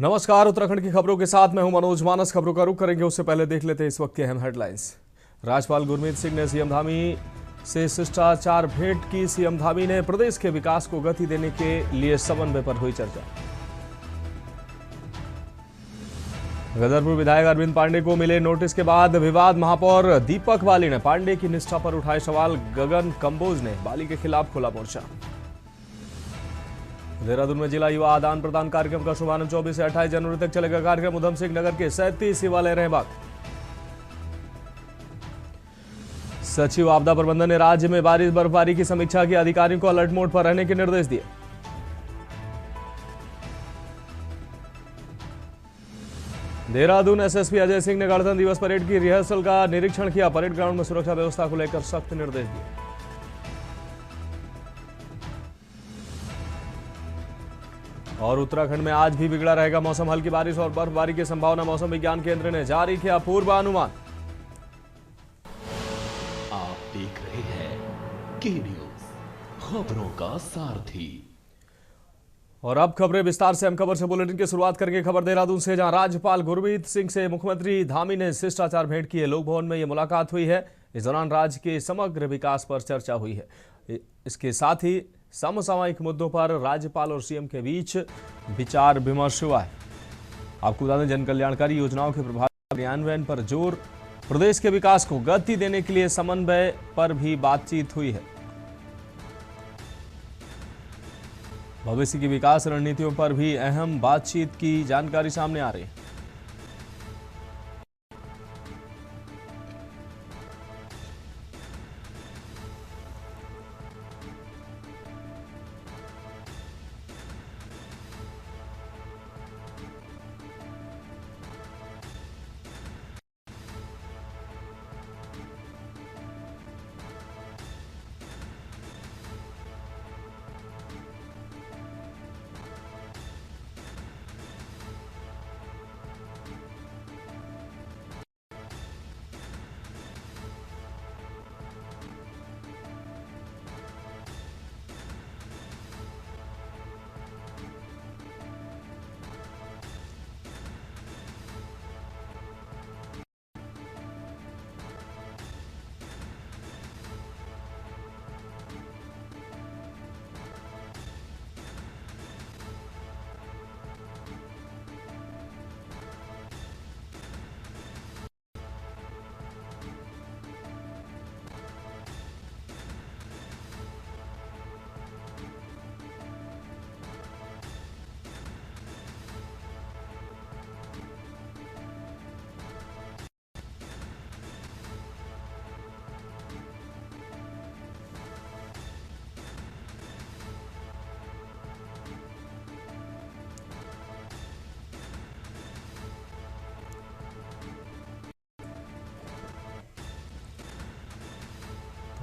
नमस्कार, उत्तराखंड की खबरों के साथ मैं हूं मनोज मानस। खबरों का रुख करेंगे उससे पहले देख लेते हैं इस वक्त के अहम हेडलाइंस। राज्यपाल गुरमीत सिंह ने सीएम धामी से शिष्टाचार भेंट की। सीएम धामी ने प्रदेश के विकास को गति देने के लिए समन्वय पर हुई चर्चा। गदरपुर विधायक अरविंद पांडे को मिले नोटिस के बाद विवाद। महापौर दीपक बाली ने पांडे की निष्ठा पर उठाए सवाल। गगन कंबोज ने बाली के खिलाफ खोला मोर्चा। देहरादून में जिला युवा आदान प्रदान कार्यक्रम का शुभारंभ 24 से 28 जनवरी तक चलेगा। कार्यक्रम उधम सिंह नगर के 37 शिवालय रहबाग। सचिव आपदा प्रबंधन ने राज्य में बारिश बर्फबारी की समीक्षा की। अधिकारियों को अलर्ट मोड पर रहने के निर्देश दिए। देहरादून एसएसपी अजय सिंह ने गणतंत्र दिवस परेड की रिहर्सल का निरीक्षण किया। परेड ग्राउंड में सुरक्षा व्यवस्था को लेकर सख्त निर्देश दिए। और उत्तराखंड में आज भी बिगड़ा रहेगा मौसम। हल्की बारिश और बर्फबारी की संभावना। मौसम विज्ञान केंद्र ने जारी किया पूर्वानुमान। आप देख रहे हैं के न्यूज, खबरों का सारथी। और अब खबरें विस्तार से। हम खबर से बुलेटिन की शुरुआत करेंगे। खबर देहरादून से, जहां राज्यपाल गुरमीत सिंह से मुख्यमंत्री धामी ने शिष्टाचार भेंट की है। लोक भवन में यह मुलाकात हुई है। इस दौरान राज्य के समग्र विकास पर चर्चा हुई है। इसके साथ ही समसामयिक मुद्दों पर राज्यपाल और सीएम के बीच विचार विमर्श हुआ है। आपको बता दें, जन कल्याणकारी योजनाओं के प्रभावी क्रियान्वयन पर जोर, प्रदेश के विकास को गति देने के लिए समन्वय पर भी बातचीत हुई है। भविष्य की विकास रणनीतियों पर भी अहम बातचीत की जानकारी सामने आ रही है।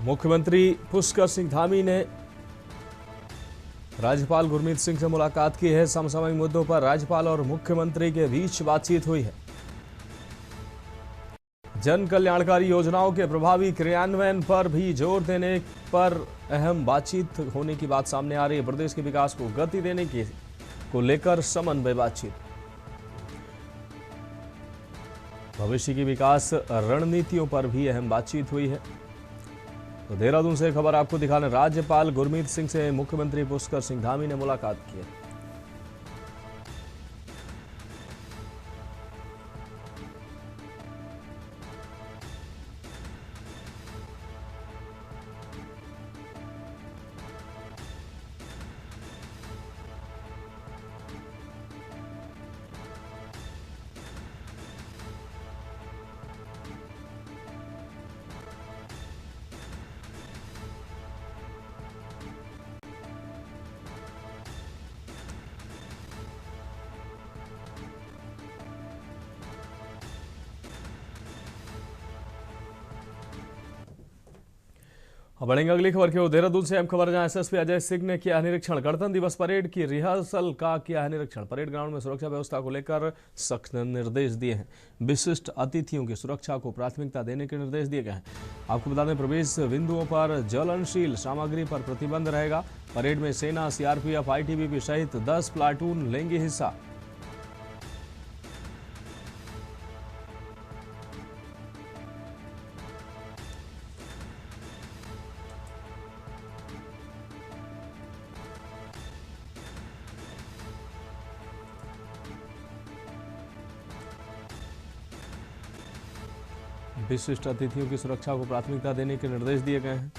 मुख्यमंत्री पुष्कर सिंह धामी ने राज्यपाल गुरमीत सिंह से मुलाकात की है। समसामयिक मुद्दों पर राज्यपाल और मुख्यमंत्री के बीच बातचीत हुई है। जन कल्याणकारी योजनाओं के प्रभावी क्रियान्वयन पर भी जोर देने पर अहम बातचीत होने की बात सामने आ रही है। प्रदेश के विकास को गति देने को लेकर समन्वय बातचीत। भविष्य की विकास रणनीतियों पर भी अहम बातचीत हुई है। तो देहरादून से खबर आपको दिखाने, राज्यपाल गुरमीत सिंह से मुख्यमंत्री पुष्कर सिंह धामी ने मुलाकात की है। अब बढ़ेंगे अगली खबर की ओर। देहरादून से अहम खबर, जहां एसएसपी अजय सिंह ने किया निरीक्षण। गणतंत्र दिवस परेड की रिहर्सल का किया है निरीक्षण। परेड ग्राउंड में सुरक्षा व्यवस्था को लेकर सख्त निर्देश दिए हैं। विशिष्ट अतिथियों की सुरक्षा को प्राथमिकता देने के निर्देश दिए गए हैं। आपको बता दें, प्रवेश बिंदुओं पर ज्वलनशील सामग्री पर प्रतिबंध रहेगा। परेड में सेना, सीआरपीएफ, आईटीबीपी सहित 10 प्लाटून लेंगे हिस्सा। विशिष्ट अतिथियों की सुरक्षा को प्राथमिकता देने के निर्देश दिए गए हैं।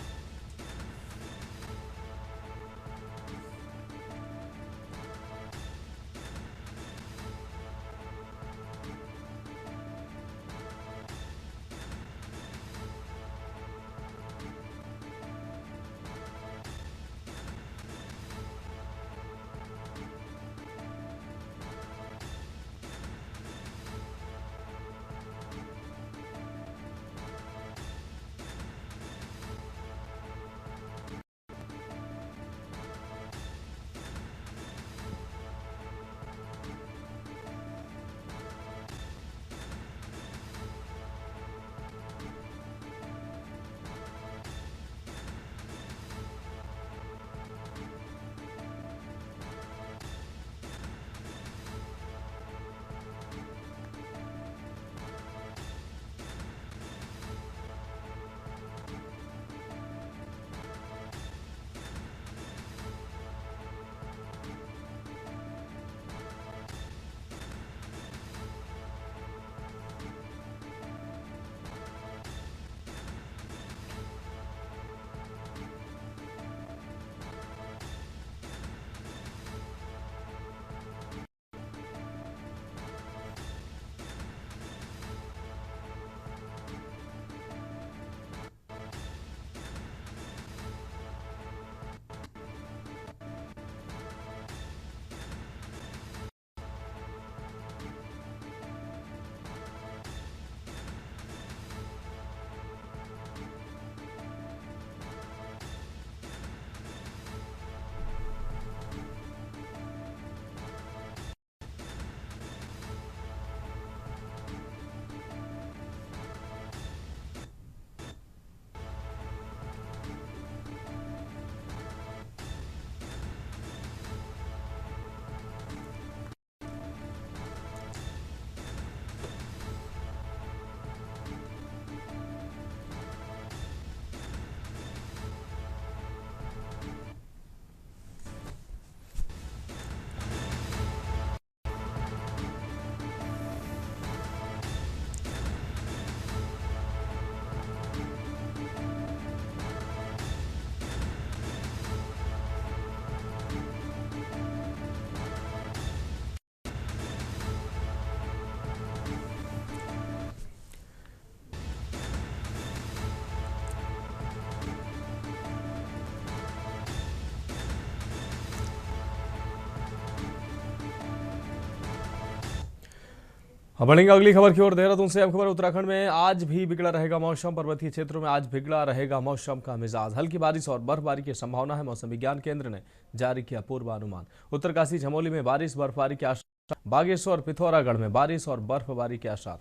अब बढ़ेंगे अगली खबर की ओर। देहरादून से अब खबर उत्तराखंड में आज भी बिगड़ा रहेगा मौसम। पर्वतीय क्षेत्रों में आज बिगड़ा रहेगा मौसम का मिजाज। हल्की बारिश और बर्फबारी की संभावना है। मौसम विज्ञान केंद्र ने जारी किया पूर्वानुमान। उत्तरकाशी चमोली में बारिश बर्फबारी के आसार। बागेश्वर पिथौरागढ़ में बारिश और बर्फबारी के आसार।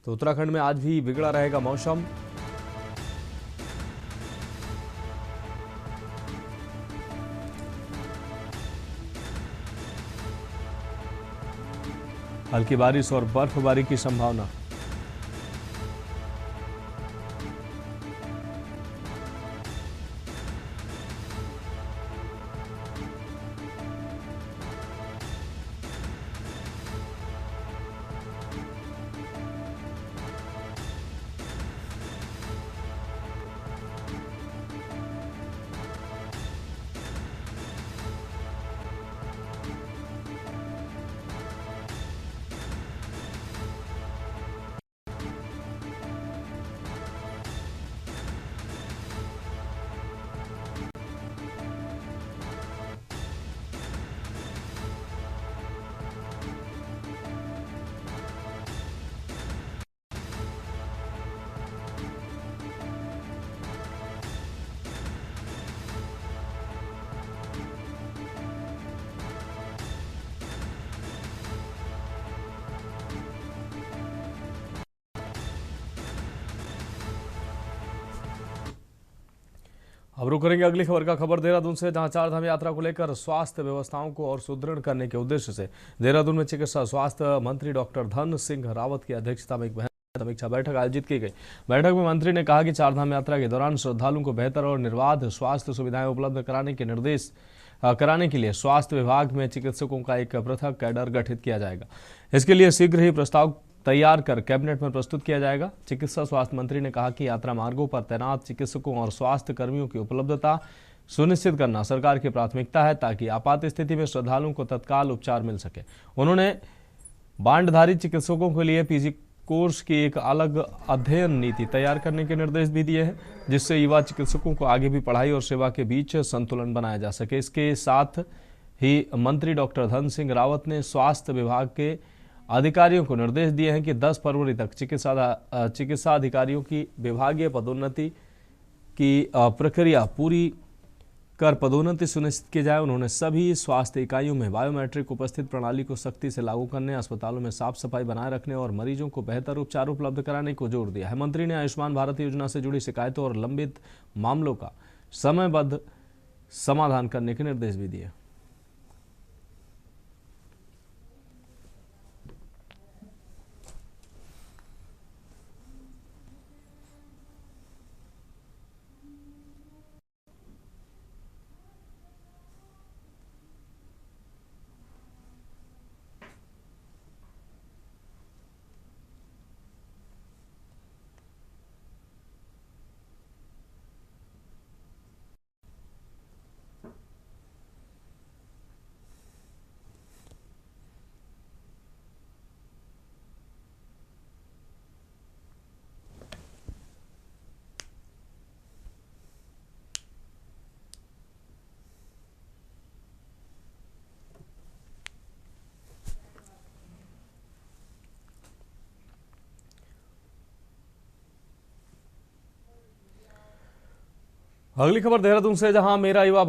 तो उत्तराखंड में आज भी बिगड़ा रहेगा मौसम। हल्की बारिश और बर्फबारी की संभावना। अब रुक करेंगे अगली खबर का। खबर देहरादून से, जहां चारधाम यात्रा को लेकर स्वास्थ्य व्यवस्थाओं को और सुदृढ़ करने के उद्देश्य से देहरादून में चिकित्सा स्वास्थ्य मंत्री डॉक्टर धन सिंह रावत की अध्यक्षता में एक समीक्षा बैठक आयोजित की गई। बैठक में मंत्री ने कहा कि चारधाम यात्रा के दौरान श्रद्धालुओं को बेहतर और निर्बाध स्वास्थ्य सुविधाएं उपलब्ध कराने के निर्देश कराने के लिए स्वास्थ्य विभाग में चिकित्सकों का एक पृथक कैडर गठित किया जाएगा। इसके लिए शीघ्र ही प्रस्ताव तैयार कर कैबिनेट में प्रस्तुत किया जाएगा। चिकित्सा स्वास्थ्य मंत्री ने कहा कि यात्रा मार्गों पर तैनात चिकित्सकों और स्वास्थ्य कर्मियों की उपलब्धता सुनिश्चित करना सरकार की प्राथमिकता है, ताकि आपात स्थिति में श्रद्धालुओं को तत्काल उपचार मिल सके। उन्होंने बांडधारी चिकित्सकों के लिए पीजी कोर्स की एक अलग अध्ययन नीति तैयार करने के निर्देश भी दिए हैं, जिससे युवा चिकित्सकों को आगे भी पढ़ाई और सेवा के बीच संतुलन बनाया जा सके। इसके साथ ही मंत्री डॉक्टर धन सिंह रावत ने स्वास्थ्य विभाग के अधिकारियों को निर्देश दिए हैं कि 10 फरवरी तक चिकित्सा अधिकारियों की विभागीय पदोन्नति की प्रक्रिया पूरी कर पदोन्नति सुनिश्चित की जाए। उन्होंने सभी स्वास्थ्य इकाइयों में बायोमेट्रिक उपस्थित प्रणाली को सख्ती से लागू करने, अस्पतालों में साफ सफाई बनाए रखने और मरीजों को बेहतर उपचार उपलब्ध कराने को जोर दिया है। मंत्री ने आयुष्मान भारत योजना से जुड़ी शिकायतों और लंबित मामलों का समयबद्ध समाधान करने के निर्देश भी दिए। अगली खबर देहरादून से, जहां मेरा युवा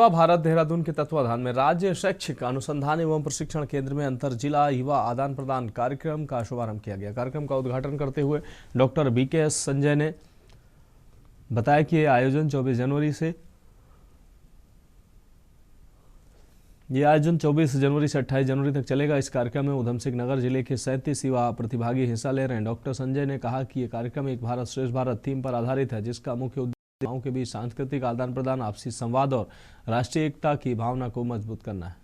भारत देहरादून के तत्वाधान में राज्य शैक्षिक अनुसंधान एवं प्रशिक्षण केंद्र में अंतर जिला युवा आदान प्रदान कार्यक्रम का शुभारंभ किया गया। कार्यक्रम का उद्घाटन करते हुए डॉक्टर BKS संजय ने बताया कि यह आयोजन 24 जनवरी से 28 जनवरी तक चलेगा। इस कार्यक्रम में उधम सिंह नगर जिले के 37 युवा प्रतिभागी हिस्सा ले रहे हैं। डॉक्टर संजय ने कहा कि यह कार्यक्रम एक भारत श्रेष्ठ भारत थीम पर आधारित है, जिसका मुख्य उद्देश्य युवाओं के बीच सांस्कृतिक आदान प्रदान, आपसी संवाद और राष्ट्रीय एकता की भावना को मजबूत करना है।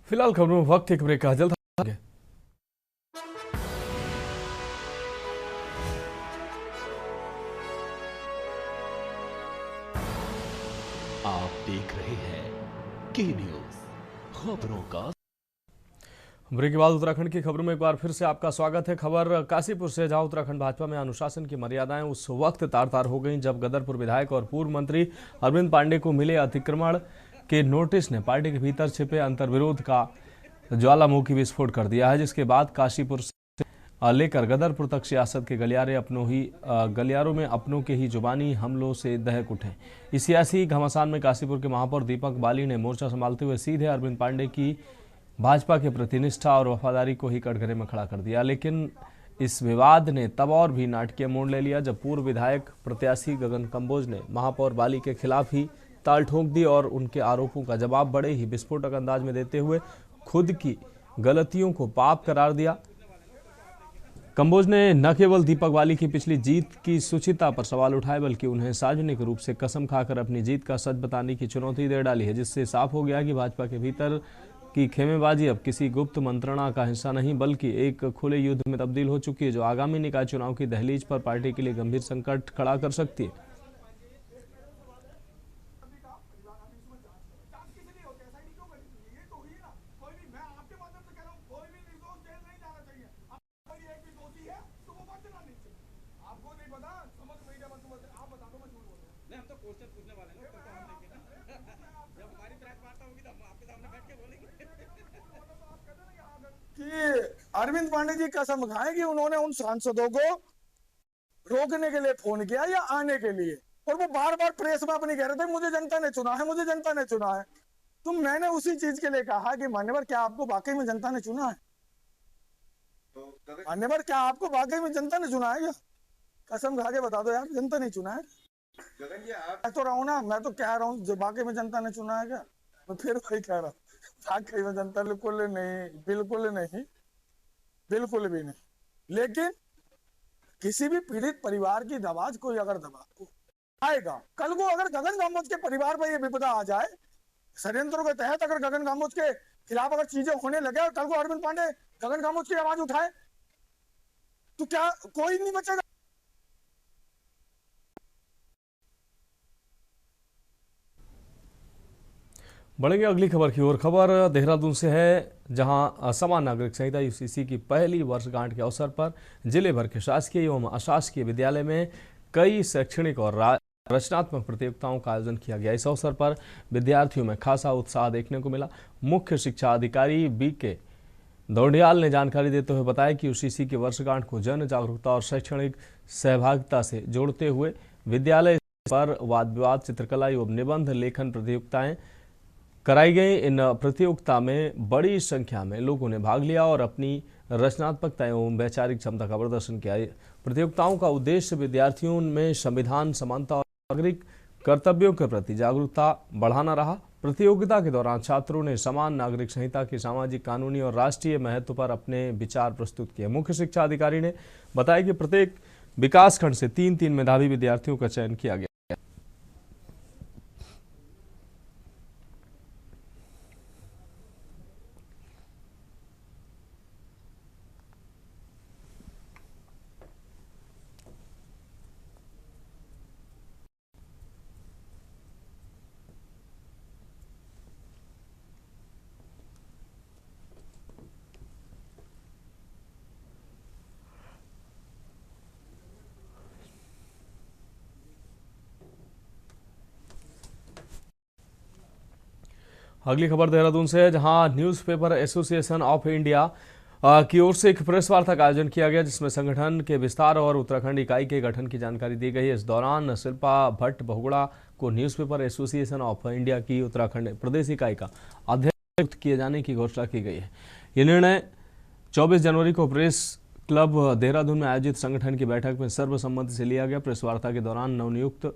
फिलहाल खबरों में वक्त एक ब्रेक का, जल्द आगे। आप देख रहे हैं की न्यूज, खबरों का। ब्रेक के बाद उत्तराखंड की खबरों में एक बार फिर से आपका स्वागत है। खबर काशीपुर से, जहां उत्तराखंड भाजपा में अनुशासन की मर्यादाएं उस वक्त तार तार हो गईं जब गदरपुर विधायक और पूर्व मंत्री अरविंद पांडे को मिले अतिक्रमण के नोटिस ने पार्टी के भीतर छिपे अंतर्विरोध का ज्वालामुखी विस्फोट कर दिया है, जिसके बाद काशीपुर से लेकर गदरपुर तक सियासत के गलियारों में अपनों के ही जुबानी हमलों से दहक उठे। इस सियासी घमासान में काशीपुर के महापौर दीपक बाली ने मोर्चा संभालते हुए सीधे अरविंद पांडे की भाजपा के प्रति निष्ठा और वफादारी को ही कटघरे में खड़ा कर दिया। लेकिन इस विवाद ने तब और भी नाटकीय मोड़ ले लिया जब पूर्व विधायक प्रत्याशी गगन कंबोज ने महापौर बाली के खिलाफ ही ताल ठोक दी और उनके आरोपों का जवाब बड़े ही विस्फोटक अंदाज में देते हुए खुद की गलतियों को पाप करार दिया। कंबोज ने न केवल दीपक बाली की पिछली जीत की सुचिता पर सवाल उठाए, बल्कि उन्हें सार्वजनिक रूप से कसम खाकर अपनी जीत का सच बताने की चुनौती दे डाली है, जिससे साफ हो गया कि भाजपा के भीतर की खेमेबाजी अब किसी गुप्त मंत्रणा का हिस्सा नहीं बल्कि एक खुले युद्ध में तब्दील हो चुकी है, जो आगामी निकाय चुनाव की दहलीज पर पार्टी के लिए गंभीर संकट खड़ा कर सकती है। कि अरविंद पांडे जी कसम खाएं कि उन्होंने उन सांसदों को रोकने के लिए फोन किया या आने के लिए, और वो बार बार प्रेस में अपनी कह रहे थे मुझे जनता ने चुना है, मुझे जनता ने चुना है। तो मैंने उसी चीज के लिए कहा कि मान्यवर क्या आपको वाकई में जनता ने चुना है? मान्यवर क्या आपको वाकई में जनता ने चुना है क्या? कसम खा के बता दो यार, जनता नहीं चुना है। गगन जी मैं तो रहा हूँ ना, मैं तो कह रहा हूँ वाकई में जनता ने चुना है क्या? मैं फिर वही कह रहा हूँ, वाकई में जनता बिल्कुल नहीं, बिल्कुल नहीं, बिल्कुल भी नहीं। लेकिन किसी भी पीड़ित परिवार की आवाज कोई अगर दबा आएगा, कल को अगर गगन कामोज के परिवार पर यह विपदा आ जाए, षड्यंत्रों के तहत अगर गगन कामोज के खिलाफ अगर चीजें होने लगे और कल को अरविंद पांडे गगन कामोज की आवाज उठाए, तो क्या कोई नहीं बचेगा? बढ़ेंगे अगली खबर की ओर। खबर देहरादून से है, जहां समान नागरिक संहिता यूसीसी की पहली वर्षगांठ के अवसर पर जिले भर के शासकीय एवं अशासकीय विद्यालय में कई शैक्षणिक और रचनात्मक प्रतियोगिताओं का आयोजन किया गया। इस अवसर पर विद्यार्थियों में खासा उत्साह देखने को मिला। मुख्य शिक्षा अधिकारी BK दौड़ियाल ने जानकारी देते हुए बताया कि यूसीसी की वर्षगांठ को जन जागरूकता और शैक्षणिक सहभागिता से जोड़ते हुए विद्यालय पर वाद विवाद, चित्रकला एवं निबंध लेखन प्रतियोगिताएं कराई गई। इन प्रतियोगिता में बड़ी संख्या में लोगों ने भाग लिया और अपनी रचनात्मकता एवं वैचारिक क्षमता का प्रदर्शन किया। प्रतियोगिताओं का उद्देश्य विद्यार्थियों में संविधान, समानता और नागरिक कर्तव्यों के प्रति जागरूकता बढ़ाना रहा। प्रतियोगिता के दौरान छात्रों ने समान नागरिक संहिता की सामाजिक, कानूनी और राष्ट्रीय महत्व पर अपने विचार प्रस्तुत किए। मुख्य शिक्षा अधिकारी ने बताया कि प्रत्येक विकासखंड से 3-3 मेधावी विद्यार्थियों का चयन किया गया। अगली खबर देहरादून से है, जहां न्यूज़पेपर एसोसिएशन ऑफ इंडिया की ओर से एक प्रेस वार्ता का आयोजन किया गया, जिसमें संगठन के विस्तार और उत्तराखंड इकाई के गठन की जानकारी दी गई। इस दौरान शिल्पा भट्ट बहुगुणा को न्यूज़पेपर एसोसिएशन ऑफ इंडिया की उत्तराखंड प्रदेश इकाई का अध्यक्ष नियुक्त किए जाने की घोषणा की गई है। यह निर्णय 24 जनवरी को प्रेस क्लब देहरादून में आयोजित संगठन की बैठक में सर्वसम्मति से लिया गया। प्रेस वार्ता के दौरान नवनियुक्त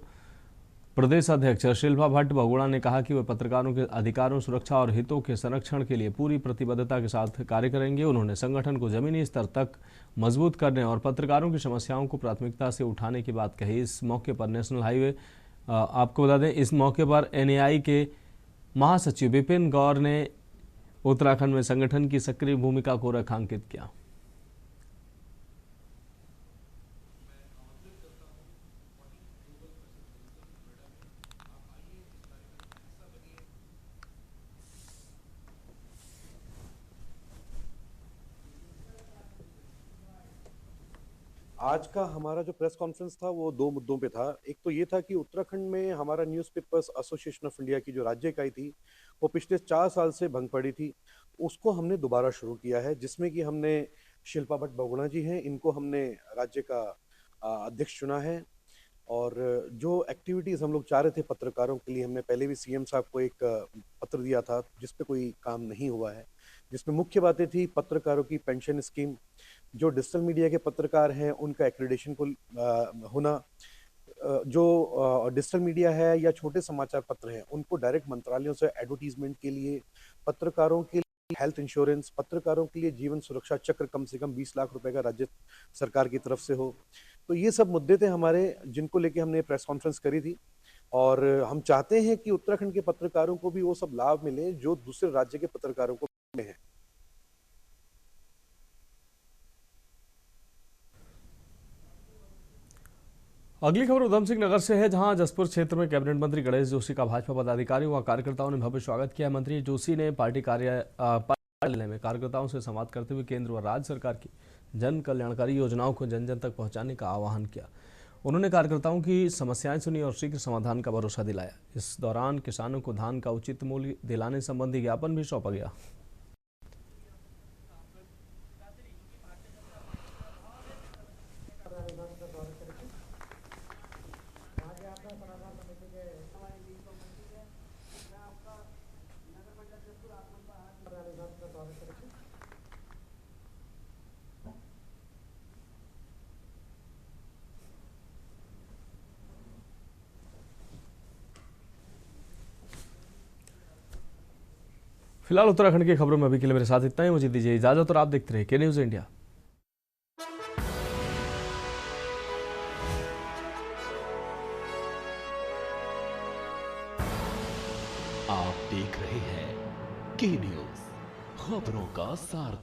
प्रदेश अध्यक्ष शिल्पा भट्ट बहुगुणा ने कहा कि वे पत्रकारों के अधिकारों, सुरक्षा और हितों के संरक्षण के लिए पूरी प्रतिबद्धता के साथ कार्य करेंगे। उन्होंने संगठन को जमीनी स्तर तक मजबूत करने और पत्रकारों की समस्याओं को प्राथमिकता से उठाने की बात कही। इस मौके पर नेशनल हाईवे, आपको बता दें, इस मौके पर NAI के महासचिव विपिन गौर ने उत्तराखंड में संगठन की सक्रिय भूमिका को रेखांकित किया। आज का हमारा जो प्रेस कॉन्फ्रेंस था वो दो मुद्दों पे था। एक तो ये था कि उत्तराखंड में हमारा न्यूज़पेपर्स एसोसिएशन ऑफ इंडिया की जो राज्य इकाई थी वो पिछले 4 साल से भंग पड़ी थी, उसको हमने दोबारा शुरू किया है, जिसमें कि हमने शिल्पा भट्ट बहुगुणा जी हैं, इनको हमने राज्य का अध्यक्ष चुना है। और जो एक्टिविटीज़ हम लोग चाह रहे थे पत्रकारों के लिए, हमने पहले भी सीएम साहब को एक पत्र दिया था जिस पे कोई काम नहीं हुआ है, जिसमें मुख्य बातें थी पत्रकारों की पेंशन स्कीम, जो डिजिटल मीडिया के पत्रकार हैं उनका एक्रेडिटेशन को होना, जो डिजिटल मीडिया है या छोटे समाचार पत्र हैं उनको डायरेक्ट मंत्रालयों से एडवर्टीजमेंट के लिए, पत्रकारों के लिए हेल्थ इंश्योरेंस, पत्रकारों के लिए जीवन सुरक्षा चक्र कम से कम 20 लाख रुपए का राज्य सरकार की तरफ से हो। तो ये सब मुद्दे थे हमारे, जिनको लेके हमने प्रेस कॉन्फ्रेंस करी थी। और हम चाहते हैं कि उत्तराखंड के पत्रकारों को भी वो सब लाभ मिले जो दूसरे राज्य के पत्रकारों को मिले हैं। अगली खबर उधम सिंह नगर से है, जहां जसपुर क्षेत्र में कैबिनेट मंत्री गणेश जोशी का भाजपा पदाधिकारियों व कार्यकर्ताओं ने भव्य स्वागत किया। मंत्री जोशी ने पार्टी कार्यालय में कार्यकर्ताओं से संवाद करते हुए केंद्र व राज्य सरकार की जन कल्याणकारी योजनाओं को जन जन तक पहुंचाने का आह्वान किया। उन्होंने कार्यकर्ताओं की समस्याएं सुनी और शीघ्र समाधान का भरोसा दिलाया। इस दौरान किसानों को धान का उचित मूल्य दिलाने संबंधी ज्ञापन भी सौंपा गया। फिलहाल उत्तराखंड की खबरों में अभी के लिए मेरे साथ इतना ही। मुझे दीजिए इजाजत और आप देखते रहिए के न्यूज़ इंडिया। आप देख रहे हैं के न्यूज़, खबरों का सारथी।